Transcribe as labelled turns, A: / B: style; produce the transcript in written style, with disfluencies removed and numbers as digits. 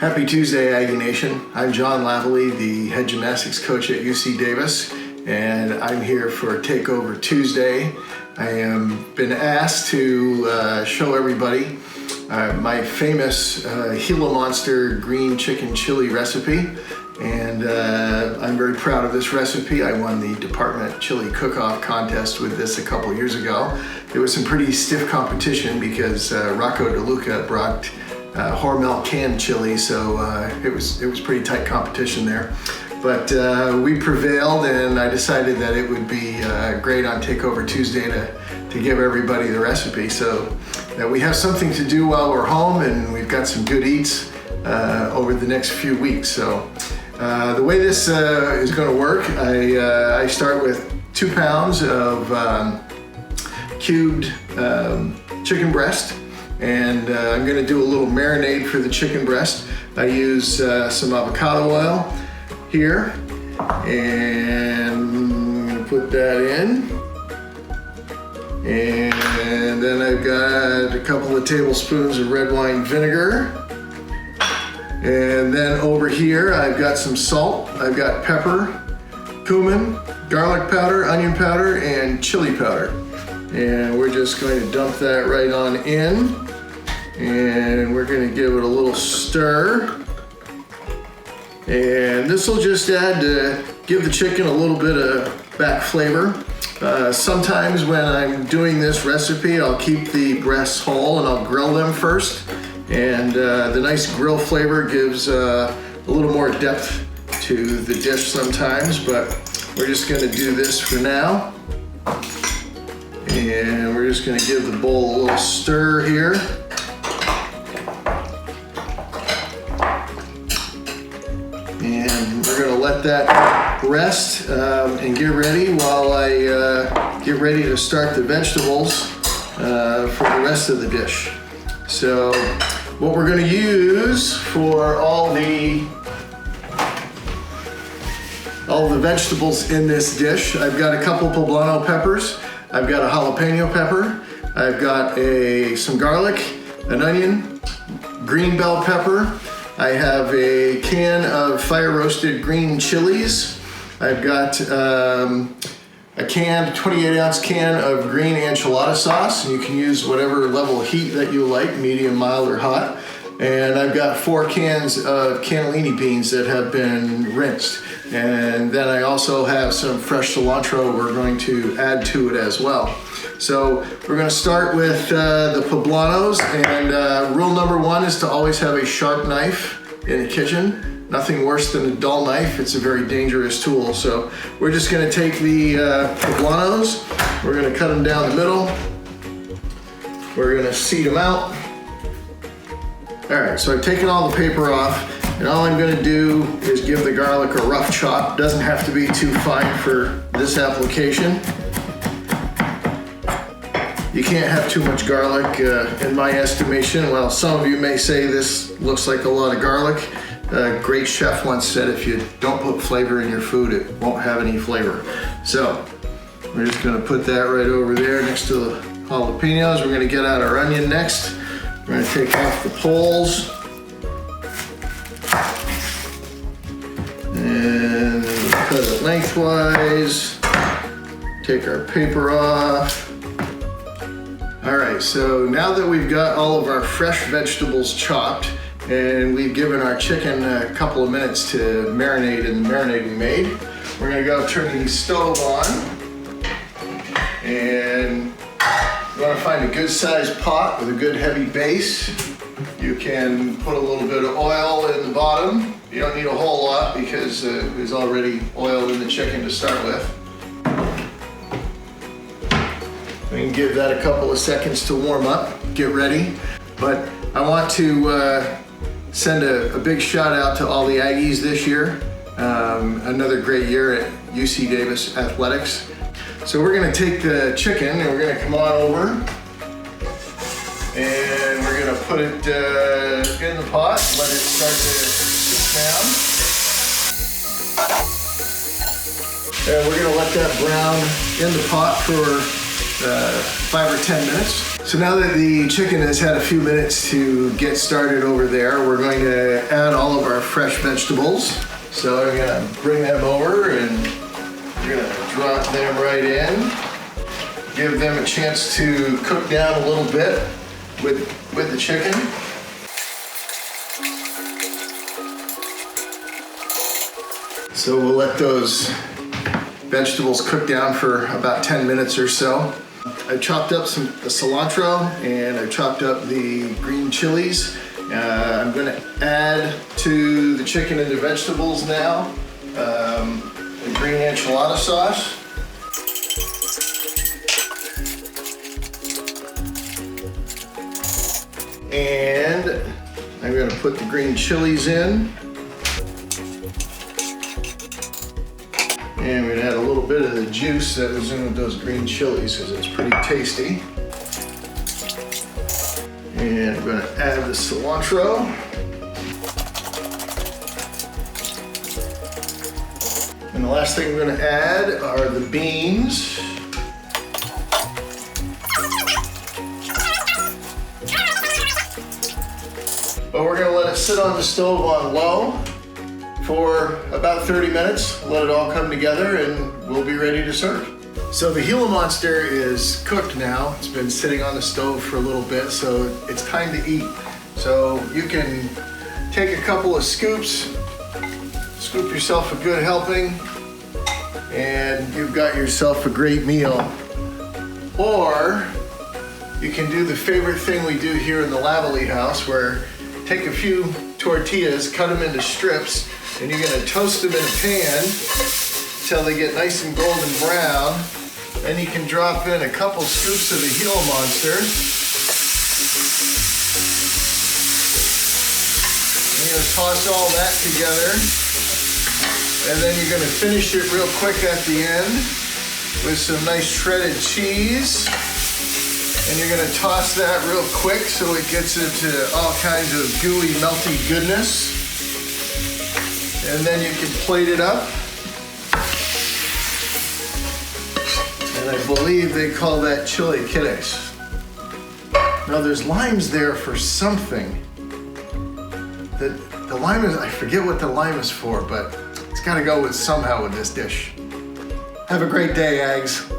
A: Happy Tuesday, Aggie Nation. I'm John Lavalley, the head gymnastics coach at UC Davis, and I'm here for Takeover Tuesday. I am been asked to show everybody my famous Gila Monster green chicken chili recipe, and I'm very proud of this recipe. I won the department chili cook-off contest with this a couple years ago. There was some pretty stiff competition because Rocco DeLuca brought Hormel canned chili, so it was pretty tight competition there. But we prevailed, and I decided that it would be great on Takeover Tuesday to give everybody the recipe, so that we have something to do while we're home, and we've got some good eats over the next few weeks. So the way this is going to work, I start with 2 pounds of cubed chicken breast. And I'm going to do a little marinade for the chicken breast. I use some avocado oil here, and I'm going to put that in. And then I've got a couple of tablespoons of red wine vinegar. And then over here I've got some salt, I've got pepper, cumin, garlic powder, onion powder, and chili powder. And we're just going to dump that right on in. And we're going to give it a little stir. And this will just add to give the chicken a little bit of back flavor. Sometimes when I'm doing this recipe, I'll keep the breasts whole and I'll grill them first. And the nice grill flavor gives a little more depth to the dish sometimes, but we're just going to do this for now. And we're just going to give the bowl a little stir here. And we're going to let that rest and get ready while I get ready to start the vegetables for the rest of the dish. So what we're going to use for all the vegetables in this dish, I've got a couple poblano peppers, I've got a jalapeno pepper, I've got some garlic, an onion, green bell pepper, I have a can of fire roasted green chilies. I've got a 28 ounce can of green enchilada sauce. You can use whatever level of heat that you like, medium, mild, or hot. And I've got 4 cans of cannellini beans that have been rinsed. And then I also have some fresh cilantro we're going to add to it as well. So we're going to start with the poblanos, and rule number 1 is to always have a sharp knife in the kitchen. Nothing worse than a dull knife. It's a very dangerous tool. So we're just going to take the poblanos, we're going to cut them down the middle, we're going to seed them out. Alright, so I've taken all the paper off, and all I'm going to do is give the garlic a rough chop. Doesn't have to be too fine for this application. You can't have too much garlic in my estimation. Well, some of you may say this looks like a lot of garlic. A great chef once said if you don't put flavor in your food, it won't have any flavor. So we're just going to put that right over there next to the jalapenos. We're going to get out our onion next. We're going to take off the poles. And cut it lengthwise. Take our paper off. All right, so now that we've got all of our fresh vegetables chopped and we've given our chicken a couple of minutes to marinate in the marinade we made, we're gonna go turn the stove on, and you wanna find a good sized pot with a good heavy base. You can put a little bit of oil in the bottom. You don't need a whole lot because there's already oil in the chicken to start with. We can give that a couple of seconds to warm up, get ready. But I want to send a big shout out to all the Aggies this year. Another great year at UC Davis Athletics. So we're gonna take the chicken and we're gonna come on over and we're gonna put it in the pot, let it start to cook down. And we're gonna let that brown in the pot for 5 or 10 minutes. So now that the chicken has had a few minutes to get started over there, we're going to add all of our fresh vegetables. So we're gonna bring them over and we're gonna drop them right in. Give them a chance to cook down a little bit with the chicken. So we'll let those vegetables cook down for about 10 minutes or so. I chopped up the cilantro and I chopped up the green chilies. I'm going to add to the chicken and the vegetables now the green enchilada sauce. And I'm going to put the green chilies in. And we're going to add a little bit of the juice that was in those green chilies because it's pretty tasty. And I'm going to add the cilantro. And the last thing we're going to add are the beans. But we're going to let it sit on the stove on low for about 30 minutes, let it all come together, and we'll be ready to serve. So the Gila Monster is cooked now. It's been sitting on the stove for a little bit, so it's time to eat. So you can take a couple of scoops, scoop yourself a good helping, and you've got yourself a great meal. Or you can do the favorite thing we do here in the Lavallee house, where take a few tortillas, cut them into strips, and you're gonna toast them in a pan until they get nice and golden brown. Then you can drop in a couple scoops of the Gila Monster. You're gonna toss all that together. And then you're gonna finish it real quick at the end with some nice shredded cheese. And you're gonna toss that real quick so it gets into all kinds of gooey, melty goodness. And then you can plate it up. And I believe they call that chili quiles. Now there's limes there for something. The lime is, I forget what the lime is for, but it's gotta go with somehow with this dish. Have a great day, Ags.